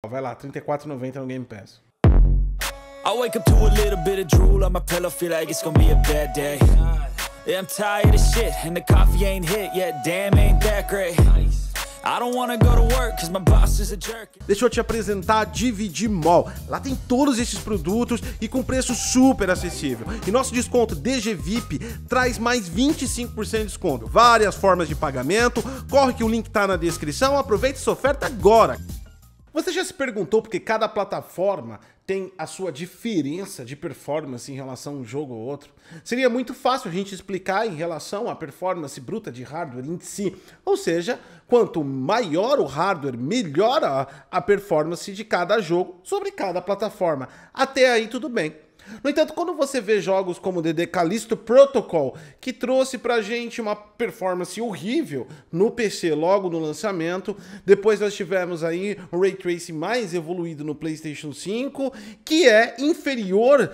Vai lá, R$ 34,90 no Game Pass. I wake up to a little bit of drool on my pillow, feel like it's gonna be a bad day. Yeah, I'm tired of shit, and the coffee ain't hit yet, damn, ain't that great. I don't wanna go to work, cause my boss is a jerk. Deixa eu te apresentar a DVD Mall. Lá tem todos esses produtos e com preço super acessível. E nosso desconto DG VIP traz mais 25% de desconto. Várias formas de pagamento, corre que o link tá na descrição, aproveita essa oferta agora. Você já se perguntou porque cada plataforma tem a sua diferença de performance em relação a um jogo ou outro? Seria muito fácil a gente explicar em relação à performance bruta de hardware em si. Ou seja, quanto maior o hardware, melhor a performance de cada jogo sobre cada plataforma. Até aí tudo bem. No entanto, quando você vê jogos como The Callisto Protocol, que trouxe pra gente uma performance horrível no PC logo no lançamento, depois nós tivemos aí o Ray Tracing mais evoluído no PlayStation 5, que é inferior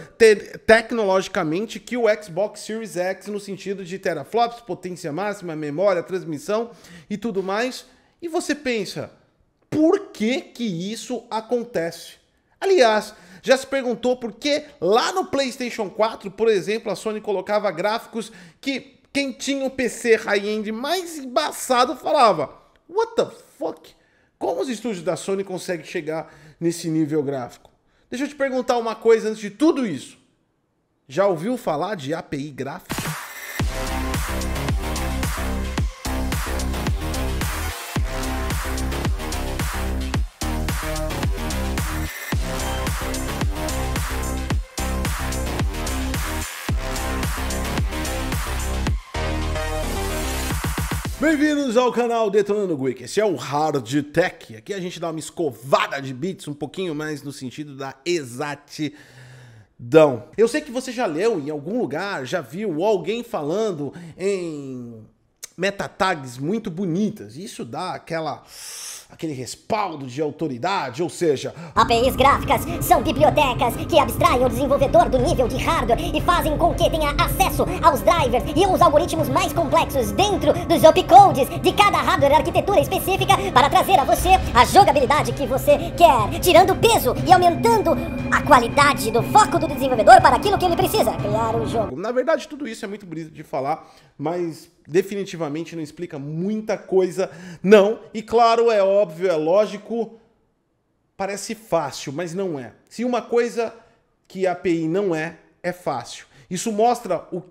tecnologicamente que o Xbox Series X no sentido de teraflops, potência máxima, memória, transmissão e tudo mais, e você pensa, por que que isso acontece? Aliás, já se perguntou por que lá no PlayStation 4, por exemplo, a Sony colocava gráficos que quem tinha o PC high-end mais embaçado falava: What the fuck? Como os estúdios da Sony conseguem chegar nesse nível gráfico? Deixa eu te perguntar uma coisa antes de tudo isso. Já ouviu falar de API gráfica? Bem-vindos ao canal Detonando Geek, esse é o Hard Tech, aqui a gente dá uma escovada de bits, um pouquinho mais no sentido da exatidão. Eu sei que você já leu em algum lugar, já viu alguém falando em meta tags muito bonitas, e isso dá aquele respaldo de autoridade, ou seja... APIs gráficas são bibliotecas que abstraem o desenvolvedor do nível de hardware e fazem com que tenha acesso aos drivers e aos algoritmos mais complexos dentro dos opcodes de cada hardware arquitetura específica para trazer a você a jogabilidade que você quer, tirando peso e aumentando a qualidade do foco do desenvolvedor para aquilo que ele precisa, criar um jogo. Na verdade, tudo isso é muito bonito de falar, mas definitivamente não explica muita coisa, não. E claro, é óbvio, é lógico, parece fácil, mas não é. Se uma coisa que a API não é, é fácil. Isso mostra o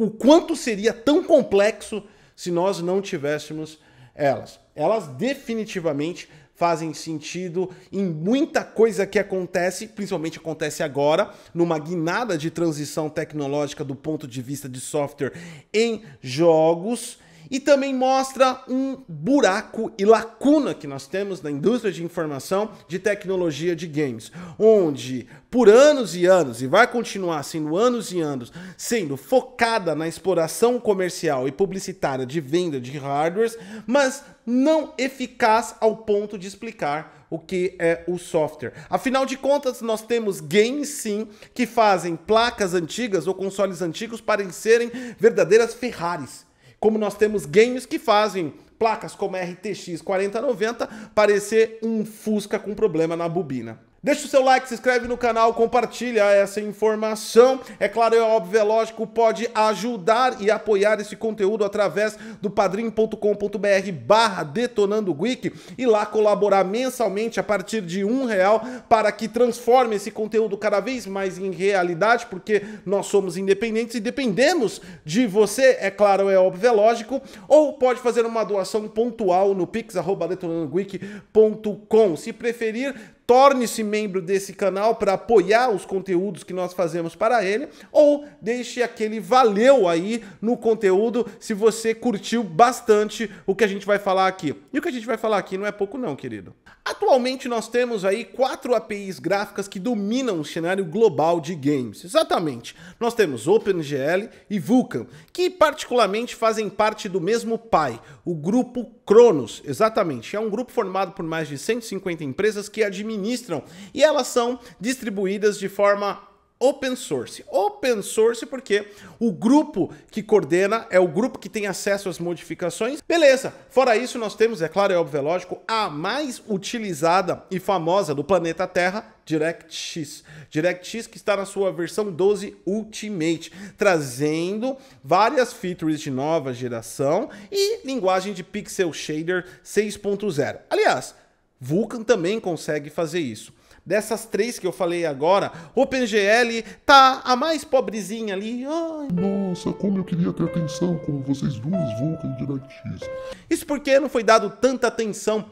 quanto seria tão complexo se nós não tivéssemos elas. Elas definitivamente fazem sentido em muita coisa que acontece, principalmente acontece agora, numa guinada de transição tecnológica do ponto de vista de software em jogos, e também mostra um buraco e lacuna que nós temos na indústria de informação de tecnologia de games, onde por anos e anos, e vai continuar sendo anos e anos, sendo focada na exploração comercial e publicitária de venda de hardwares, mas não eficaz ao ponto de explicar o que é o software. Afinal de contas, nós temos games sim que fazem placas antigas ou consoles antigos parecerem verdadeiras Ferraris. Como nós temos games que fazem placas como a RTX 4090 parecer um Fusca com problema na bobina. Deixa o seu like, se inscreve no canal, compartilha essa informação. É claro, é óbvio, é lógico, pode ajudar e apoiar esse conteúdo através do padrim.com.br/detonandogeek e lá colaborar mensalmente a partir de R$1 para que transforme esse conteúdo cada vez mais em realidade, porque nós somos independentes e dependemos de você, é claro, é óbvio, é lógico. Ou pode fazer uma doação pontual no pix@detonandogeek.com. Se preferir, torne-se membro desse canal para apoiar os conteúdos que nós fazemos para ele, ou deixe aquele valeu aí no conteúdo se você curtiu bastante o que a gente vai falar aqui. E o que a gente vai falar aqui não é pouco não, querido. Atualmente nós temos aí 4 APIs gráficas que dominam o cenário global de games. Exatamente. Nós temos OpenGL e Vulkan, que particularmente fazem parte do mesmo pai, o grupo Cronos. Exatamente. É um grupo formado por mais de 150 empresas que administram e elas são distribuídas de forma Open Source. Open Source porque o grupo que coordena é o grupo que tem acesso às modificações. Beleza. Fora isso, nós temos, é claro, é óbvio, é lógico, a mais utilizada e famosa do planeta Terra, DirectX. DirectX que está na sua versão 12 Ultimate, trazendo várias features de nova geração e linguagem de Pixel Shader 6.0. Aliás, Vulkan também consegue fazer isso. Dessas três que eu falei agora, OpenGL tá a mais pobrezinha ali. Ai, nossa, como eu queria ter atenção como vocês duas, Vulkan e DirectX. Isso porque não foi dado tanta atenção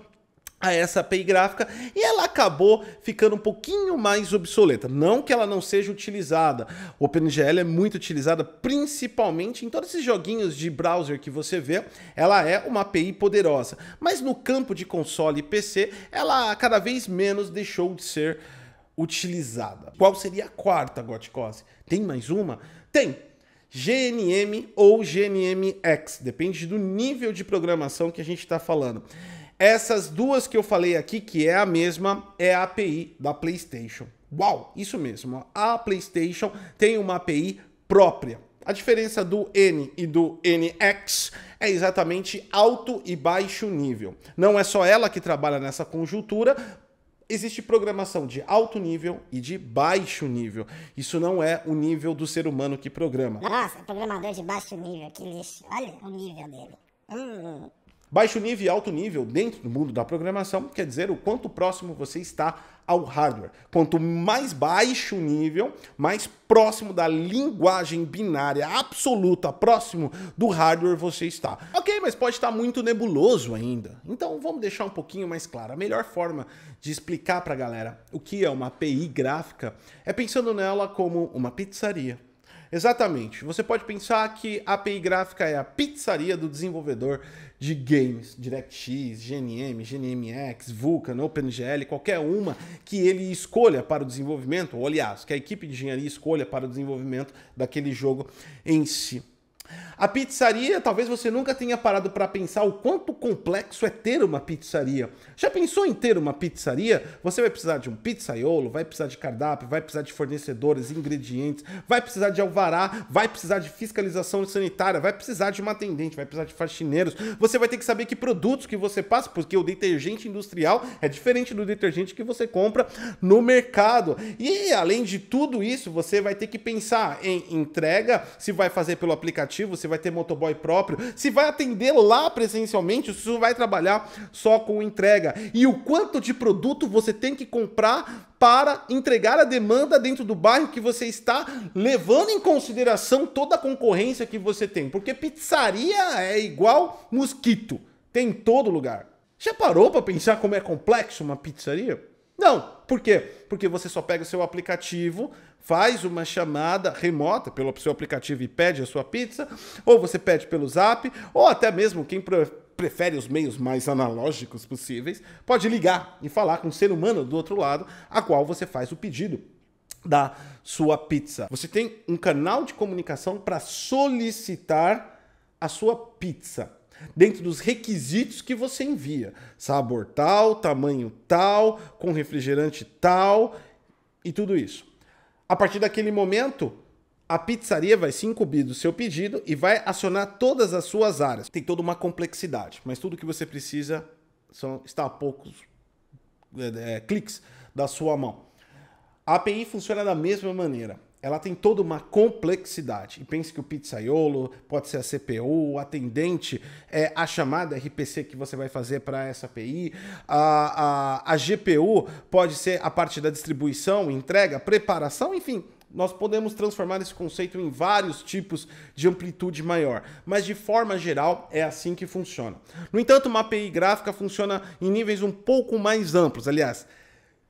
a essa API gráfica e ela acabou ficando um pouquinho mais obsoleta. Não que ela não seja utilizada. O OpenGL é muito utilizada, principalmente em todos esses joguinhos de browser que você vê. Ela é uma API poderosa. Mas no campo de console e PC, ela cada vez menos deixou de ser utilizada. Qual seria a quarta, Goticose? Tem mais uma? Tem! GNM ou GNMX. Depende do nível de programação que a gente está falando. Essas duas que eu falei aqui, que é a mesma, é a API da PlayStation. Uau, isso mesmo. A PlayStation tem uma API própria. A diferença do N e do NX é exatamente alto e baixo nível. Não é só ela que trabalha nessa conjuntura. Existe programação de alto nível e de baixo nível. Isso não é o nível do ser humano que programa. Nossa, programador de baixo nível, que lixo. Olha o nível dele. Baixo nível e alto nível dentro do mundo da programação quer dizer o quanto próximo você está ao hardware. Quanto mais baixo nível, mais próximo da linguagem binária absoluta, próximo do hardware você está. Ok, mas pode estar muito nebuloso ainda. Então vamos deixar um pouquinho mais claro. A melhor forma de explicar para a galera o que é uma API gráfica é pensando nela como uma pizzaria. Exatamente. Você pode pensar que a API gráfica é a pizzaria do desenvolvedor de games, DirectX, GNM, GNMX, Vulkan, OpenGL, qualquer uma que ele escolha para o desenvolvimento, ou aliás, que a equipe de engenharia escolha para o desenvolvimento daquele jogo em si. A pizzaria, talvez você nunca tenha parado para pensar o quanto complexo é ter uma pizzaria. Já pensou em ter uma pizzaria? Você vai precisar de um pizzaiolo, vai precisar de cardápio, vai precisar de fornecedores, ingredientes, vai precisar de alvará, vai precisar de fiscalização sanitária, vai precisar de uma atendente, vai precisar de faxineiros. Você vai ter que saber que produtos que você passa, porque o detergente industrial é diferente do detergente que você compra no mercado. E além de tudo isso, você vai ter que pensar em entrega, se vai fazer pelo aplicativo, se vai ter motoboy próprio, se vai atender lá presencialmente, se vai trabalhar só com entrega. E o quanto de produto você tem que comprar para entregar a demanda dentro do bairro que você está, levando em consideração toda a concorrência que você tem. Porque pizzaria é igual mosquito, tem em todo lugar. Já parou para pensar como é complexo uma pizzaria? Não. Por quê? Porque você só pega o seu aplicativo, faz uma chamada remota pelo seu aplicativo e pede a sua pizza, ou você pede pelo Zap, ou até mesmo quem prefere os meios mais analógicos possíveis, pode ligar e falar com um ser humano do outro lado, a qual você faz o pedido da sua pizza. Você tem um canal de comunicação para solicitar a sua pizza, dentro dos requisitos que você envia. Sabor tal, tamanho tal, com refrigerante tal e tudo isso. A partir daquele momento, a pizzaria vai se incumbir do seu pedido e vai acionar todas as suas áreas. Tem toda uma complexidade, mas tudo que você precisa está a poucos cliques da sua mão. A API funciona da mesma maneira. Ela tem toda uma complexidade. E pense que o pizzaiolo pode ser a CPU, o atendente é a chamada RPC que você vai fazer para essa API. A GPU pode ser a parte da distribuição, entrega, preparação, enfim. Nós podemos transformar esse conceito em vários tipos de amplitude maior. Mas de forma geral é assim que funciona. No entanto, uma API gráfica funciona em níveis um pouco mais amplos. Aliás,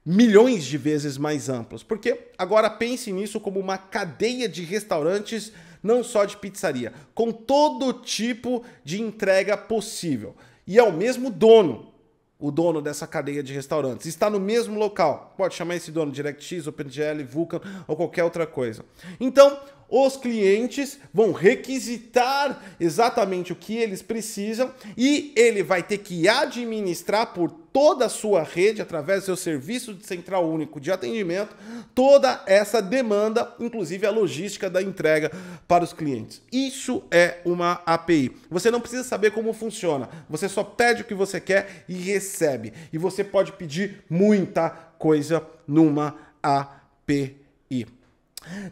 milhões de vezes mais amplos, porque agora pense nisso como uma cadeia de restaurantes, não só de pizzaria, com todo tipo de entrega possível. E é o mesmo dono, o dono dessa cadeia de restaurantes, está no mesmo local. Pode chamar esse dono DirectX, OpenGL, Vulkan ou qualquer outra coisa. Então, os clientes vão requisitar exatamente o que eles precisam e ele vai ter que administrar por toda a sua rede, através do seu serviço de central único de atendimento, toda essa demanda, inclusive a logística da entrega para os clientes. Isso é uma API. Você não precisa saber como funciona, você só pede o que você quer e recebe. E você pode pedir muita coisa numa API.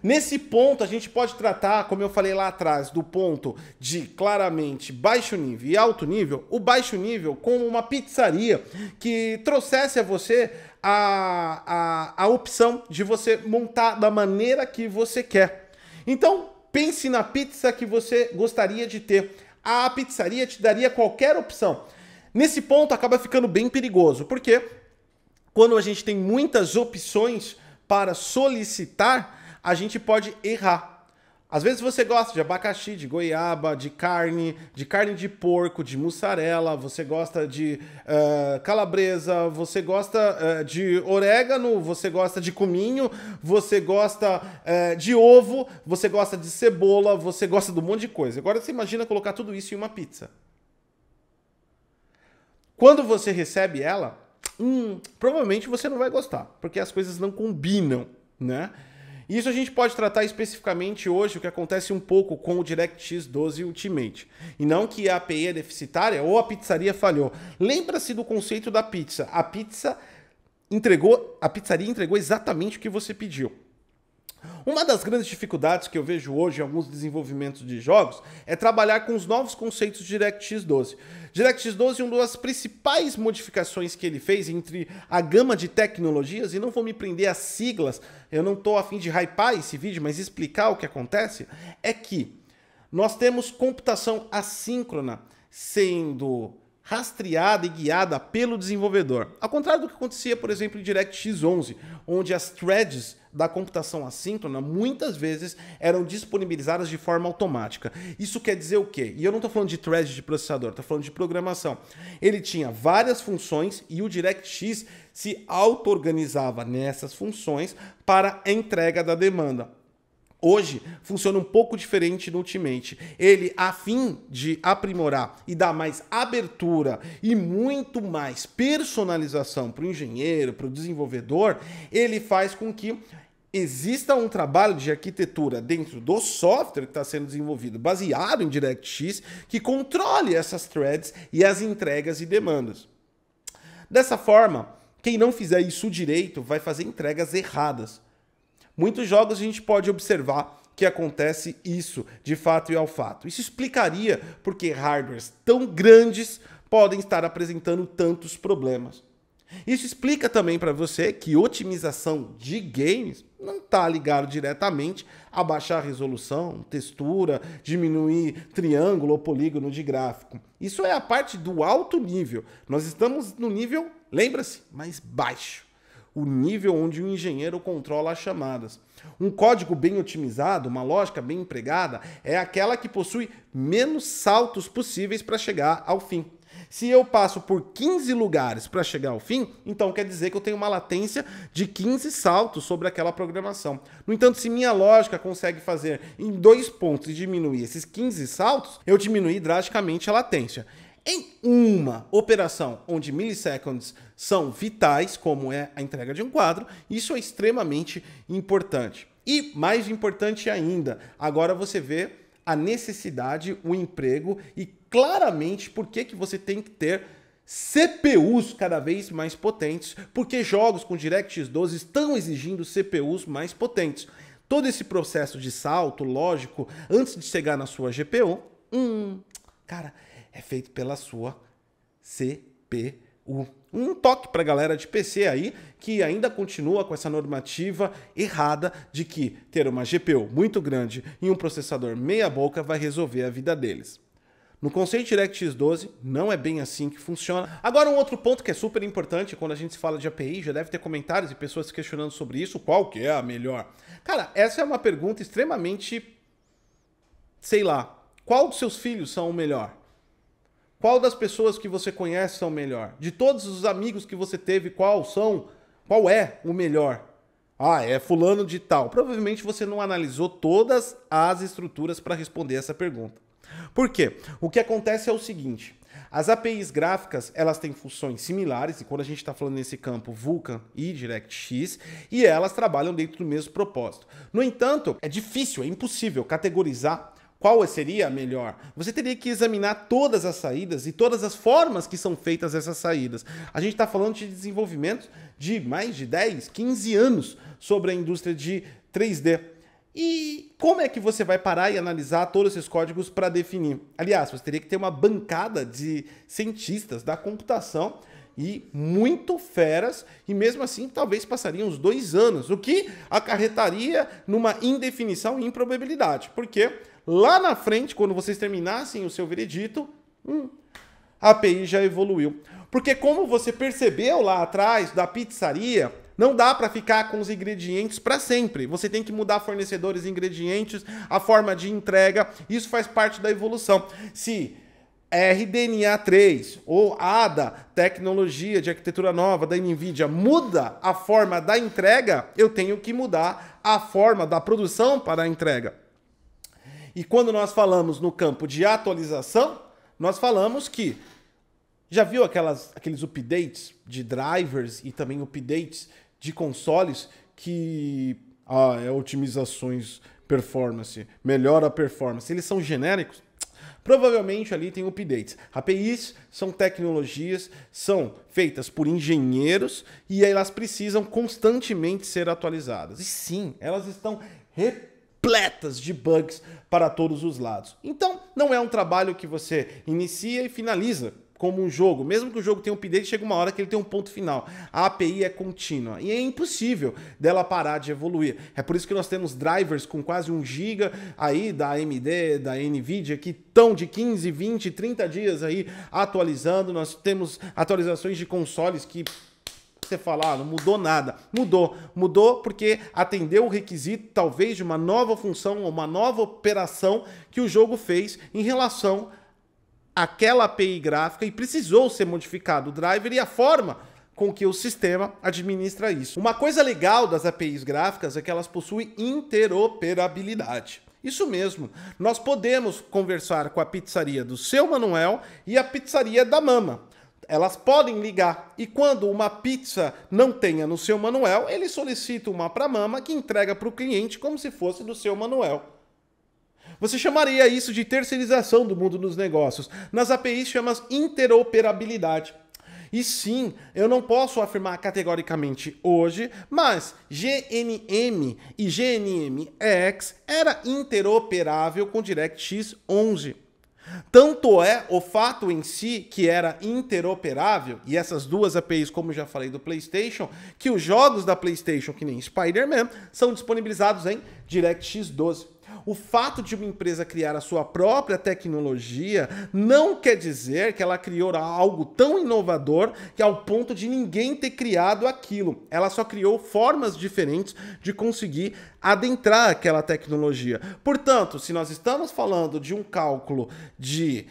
Nesse ponto, a gente pode tratar, como eu falei lá atrás, do ponto de claramente baixo nível e alto nível, o baixo nível como uma pizzaria que trouxesse a você a opção de você montar da maneira que você quer. Então, pense na pizza que você gostaria de ter. A pizzaria te daria qualquer opção. Nesse ponto, acaba ficando bem perigoso, porque quando a gente tem muitas opções para solicitar, a gente pode errar. Às vezes você gosta de abacaxi, de goiaba, de carne de porco, de mussarela, você gosta de calabresa, você gosta de orégano, você gosta de cominho, você gosta de ovo, você gosta de cebola, você gosta de um monte de coisa. Agora você imagina colocar tudo isso em uma pizza. Quando você recebe ela, provavelmente você não vai gostar, porque as coisas não combinam, né? Isso a gente pode tratar especificamente hoje, o que acontece um pouco com o DirectX 12 Ultimate. E não que a API é deficitária ou a pizzaria falhou. Lembra-se do conceito da pizza. A pizzaria entregou exatamente o que você pediu. Uma das grandes dificuldades que eu vejo hoje em alguns desenvolvimentos de jogos é trabalhar com os novos conceitos de DirectX 12. DirectX 12, uma das principais modificações que ele fez entre a gama de tecnologias, e não vou me prender a siglas, eu não estou a fim de hypar esse vídeo, mas explicar o que acontece, é que nós temos computação assíncrona sendo rastreada e guiada pelo desenvolvedor. Ao contrário do que acontecia, por exemplo, em DirectX 11, onde as threads da computação assíncrona muitas vezes eram disponibilizadas de forma automática. Isso quer dizer o quê? E eu não estou falando de thread de processador, estou falando de programação. Ele tinha várias funções e o DirectX se auto-organizava nessas funções para a entrega da demanda. Hoje, funciona um pouco diferente no Ultimate. Ele, a fim de aprimorar e dar mais abertura e muito mais personalização para o engenheiro, para o desenvolvedor, ele faz com que exista um trabalho de arquitetura dentro do software que está sendo desenvolvido, baseado em DirectX, que controle essas threads e as entregas e demandas. Dessa forma, quem não fizer isso direito vai fazer entregas erradas. Muitos jogos a gente pode observar que acontece isso de fato e ao fato. Isso explicaria por que hardwares tão grandes podem estar apresentando tantos problemas. Isso explica também para você que otimização de games não está ligado diretamente a baixar a resolução, textura, diminuir triângulo ou polígono de gráfico. Isso é a parte do alto nível. Nós estamos no nível, lembra-se, mais baixo. O nível onde o engenheiro controla as chamadas. Um código bem otimizado, uma lógica bem empregada, é aquela que possui menos saltos possíveis para chegar ao fim. Se eu passo por 15 lugares para chegar ao fim, então quer dizer que eu tenho uma latência de 15 saltos sobre aquela programação. No entanto, se minha lógica consegue fazer em 2 pontos e diminuir esses 15 saltos, eu diminui drasticamente a latência. Em uma operação onde milliseconds são vitais, como é a entrega de um quadro, isso é extremamente importante. E mais importante ainda, agora você vê a necessidade, o emprego e claramente por que você tem que ter CPUs cada vez mais potentes, porque jogos com DirectX 12 estão exigindo CPUs mais potentes. Todo esse processo de salto lógico antes de chegar na sua GPU, cara, é feito pela sua CPU. Um toque para a galera de PC aí, que ainda continua com essa normativa errada de que ter uma GPU muito grande e um processador meia boca vai resolver a vida deles. No conceito DirectX 12, não é bem assim que funciona. Agora, um outro ponto que é super importante, quando a gente fala de API, já deve ter comentários e pessoas questionando sobre isso, qual que é a melhor? Cara, essa é uma pergunta extremamente, sei lá, qual dos seus filhos são o melhor? Qual das pessoas que você conhece são o melhor? De todos os amigos que você teve, qual é o melhor? Ah, é fulano de tal. Provavelmente você não analisou todas as estruturas para responder essa pergunta. Por quê? O que acontece é o seguinte, As APIs gráficas, elas têm funções similares, e quando a gente está falando nesse campo Vulkan e DirectX, e elas trabalham dentro do mesmo propósito. No entanto, é difícil, é impossível categorizar qual seria a melhor. Você teria que examinar todas as saídas e todas as formas que são feitas essas saídas. A gente está falando de desenvolvimento de mais de 10, 15 anos sobre a indústria de 3D. E como é que você vai parar e analisar todos esses códigos para definir? Aliás, você teria que ter uma bancada de cientistas da computação e muito feras, e mesmo assim talvez passariam uns 2 anos, o que acarretaria numa indefinição e improbabilidade. Porque lá na frente, quando vocês terminassem o seu veredito, a API já evoluiu. Porque como você percebeu lá atrás da pizzaria, não dá para ficar com os ingredientes para sempre. Você tem que mudar fornecedores, ingredientes, a forma de entrega. Isso faz parte da evolução. Se RDNA 3 ou ADA, tecnologia de arquitetura nova da NVIDIA, muda a forma da entrega, eu tenho que mudar a forma da produção para a entrega. E quando nós falamos no campo de atualização, nós falamos que já viu aqueles updates de drivers e também updates de consoles que otimizações performance, melhora a performance, eles são genéricos? Provavelmente ali tem updates. APIs são tecnologias, são feitas por engenheiros e elas precisam constantemente ser atualizadas. E sim, elas estão repletas de bugs para todos os lados. Então, não é um trabalho que você inicia e finaliza como um jogo. Mesmo que o jogo tenha um update, chega uma hora que ele tem um ponto final. A API é contínua e é impossível dela parar de evoluir. É por isso que nós temos drivers com quase 1 GB aí da AMD, da NVIDIA, que estão de 15, 20, 30 dias aí atualizando. Nós temos atualizações de consoles que você fala, não mudou nada. Mudou porque atendeu o requisito, talvez, de uma nova função, uma nova operação que o jogo fez em relação àquela API gráfica e precisou ser modificado o driver e a forma com que o sistema administra isso. Uma coisa legal das APIs gráficas é que elas possuem interoperabilidade. Isso mesmo, nós podemos conversar com a pizzaria do seu Manuel e a pizzaria da Mama. Elas podem ligar e quando uma pizza não tenha no seu Manuel, ele solicita uma para a Mama que entrega para o cliente como se fosse do seu Manuel. Você chamaria isso de terceirização do mundo dos negócios. Nas APIs chama-se interoperabilidade. E sim, eu não posso afirmar categoricamente hoje, mas GNM e GNMX era interoperável com DirectX 11. Tanto é o fato em si que era interoperável, e essas duas APIs, como já falei do PlayStation, que os jogos da PlayStation, que nem Spider-Man, são disponibilizados em DirectX 12. O fato de uma empresa criar a sua própria tecnologia não quer dizer que ela criou algo tão inovador que ao ponto de ninguém ter criado aquilo. Ela só criou formas diferentes de conseguir adentrar aquela tecnologia. Portanto, se nós estamos falando de um cálculo de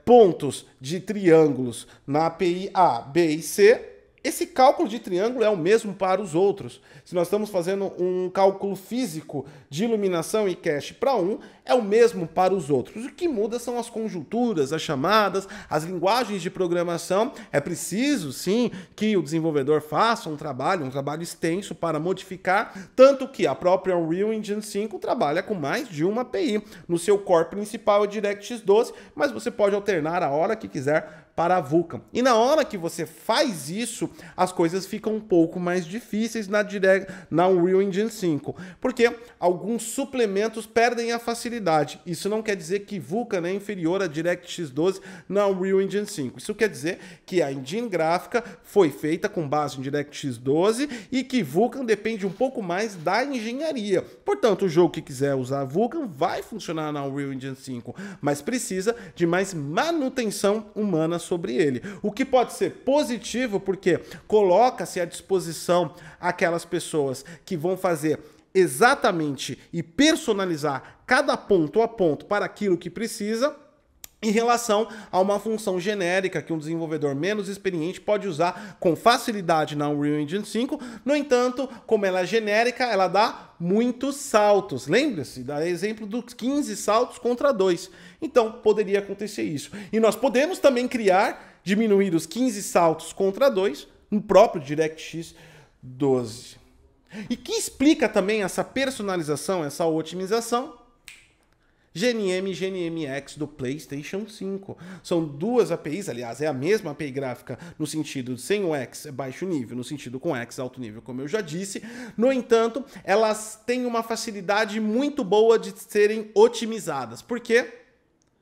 pontos de triângulos na API A, B e C, esse cálculo de triângulo é o mesmo para os outros. Se nós estamos fazendo um cálculo físico de iluminação e cache para um, é o mesmo para os outros. O que muda são as conjunturas, as chamadas, as linguagens de programação. É preciso, sim, que o desenvolvedor faça um trabalho extenso para modificar, tanto que a própria Unreal Engine 5 trabalha com mais de uma API. No seu core principal é DirectX 12, mas você pode alternar a hora que quiser para a Vulkan. E na hora que você faz isso, as coisas ficam um pouco mais difíceis na Unreal Engine 5, porque alguns suplementos perdem a facilidade. Isso não quer dizer que Vulkan é inferior a DirectX 12 na Unreal Engine 5. Isso quer dizer que a engine gráfica foi feita com base em DirectX 12 e que Vulkan depende um pouco mais da engenharia. Portanto, o jogo que quiser usar Vulkan vai funcionar na Unreal Engine 5, mas precisa de mais manutenção humana sobre ele. O que pode ser positivo porque coloca-se à disposição aquelas pessoas que vão fazer exatamente e personalizar cada ponto a ponto para aquilo que precisa, em relação a uma função genérica que um desenvolvedor menos experiente pode usar com facilidade na Unreal Engine 5. No entanto, como ela é genérica, ela dá muitos saltos. Lembre-se, dá exemplo dos 15 saltos contra 2. Então, poderia acontecer isso. E nós podemos também diminuir os 15 saltos contra 2 no próprio DirectX 12. E que explica também essa personalização, essa otimização? GNM e GNMX do PlayStation 5. São duas APIs, aliás, é a mesma API gráfica no sentido de sem o X é baixo nível, no sentido com X alto nível, como eu já disse. No entanto, elas têm uma facilidade muito boa de serem otimizadas. Por quê?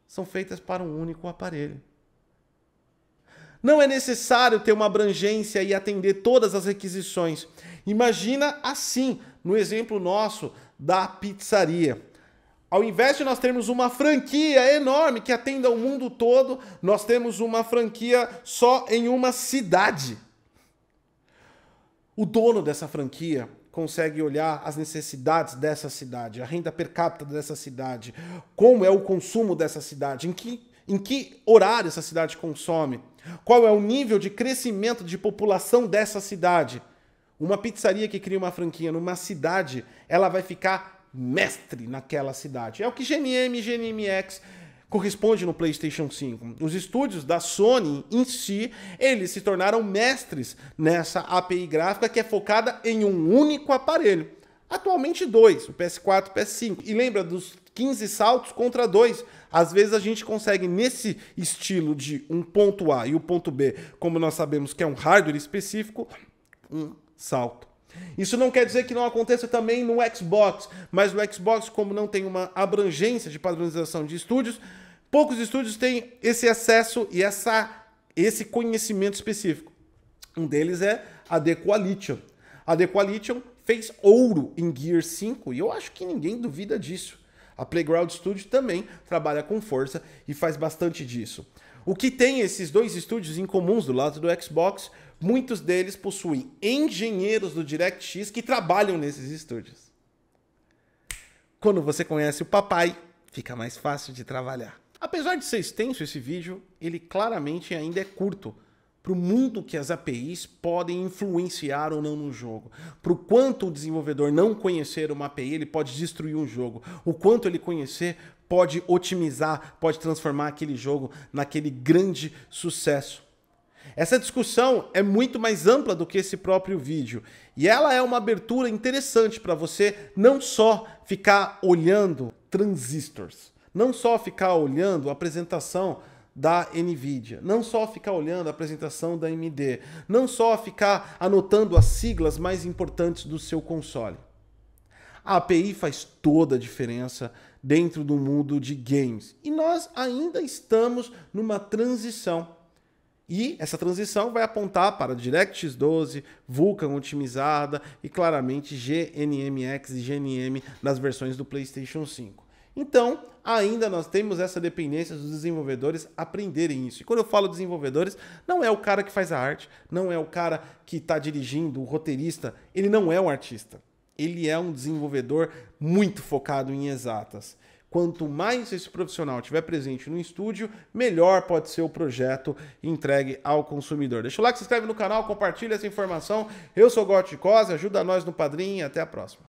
São feitas para um único aparelho. Não é necessário ter uma abrangência e atender todas as requisições. Imagina assim, no exemplo nosso da pizzaria. Ao invés de nós termos uma franquia enorme que atenda o mundo todo, nós temos uma franquia só em uma cidade. O dono dessa franquia consegue olhar as necessidades dessa cidade, a renda per capita dessa cidade, como é o consumo dessa cidade, em que horário essa cidade consome, qual é o nível de crescimento de população dessa cidade. Uma pizzaria que cria uma franquia numa cidade, ela vai ficar mestre naquela cidade. É o que GNM e GNMX corresponde no PlayStation 5. Os estúdios da Sony em si, eles se tornaram mestres nessa API gráfica que é focada em um único aparelho. Atualmente 2, o PS4 e o PS5. E lembra dos 15 saltos contra 2. Às vezes a gente consegue, nesse estilo de um ponto A e o ponto B, como nós sabemos que é um hardware específico, um salto. Isso não quer dizer que não aconteça também no Xbox, mas no Xbox, como não tem uma abrangência de padronização de estúdios, poucos estúdios têm esse acesso e esse conhecimento específico. Um deles é a The Coalition. A The Coalition fez ouro em Gears 5 e eu acho que ninguém duvida disso. A Playground Studio também trabalha com força e faz bastante disso. O que tem esses dois estúdios em comuns do lado do Xbox, muitos deles possuem engenheiros do DirectX que trabalham nesses estúdios. Quando você conhece o papai, fica mais fácil de trabalhar. Apesar de ser extenso esse vídeo, ele claramente ainda é curto para o mundo que as APIs podem influenciar ou não no jogo. Para o quanto o desenvolvedor não conhecer uma API, ele pode destruir um jogo. O quanto ele conhecer pode otimizar, pode transformar aquele jogo naquele grande sucesso. Essa discussão é muito mais ampla do que esse próprio vídeo. E ela é uma abertura interessante para você não só ficar olhando transistors, não só ficar olhando a apresentação da NVIDIA, não só ficar olhando a apresentação da AMD, não só ficar anotando as siglas mais importantes do seu console. A API faz toda a diferença dentro do mundo de games. E nós ainda estamos numa transição. E essa transição vai apontar para DirectX 12, Vulkan otimizada e claramente GNMX e GNM nas versões do PlayStation 5. Então, ainda nós temos essa dependência dos desenvolvedores aprenderem isso. E quando eu falo desenvolvedores, não é o cara que faz a arte, não é o cara que está dirigindo, o roteirista, ele não é um artista. Ele é um desenvolvedor muito focado em exatas. Quanto mais esse profissional estiver presente no estúdio, melhor pode ser o projeto entregue ao consumidor. Deixa o like, se inscreve no canal, compartilha essa informação. Eu sou o Gotti Cosa, ajuda nós no Padrim e até a próxima.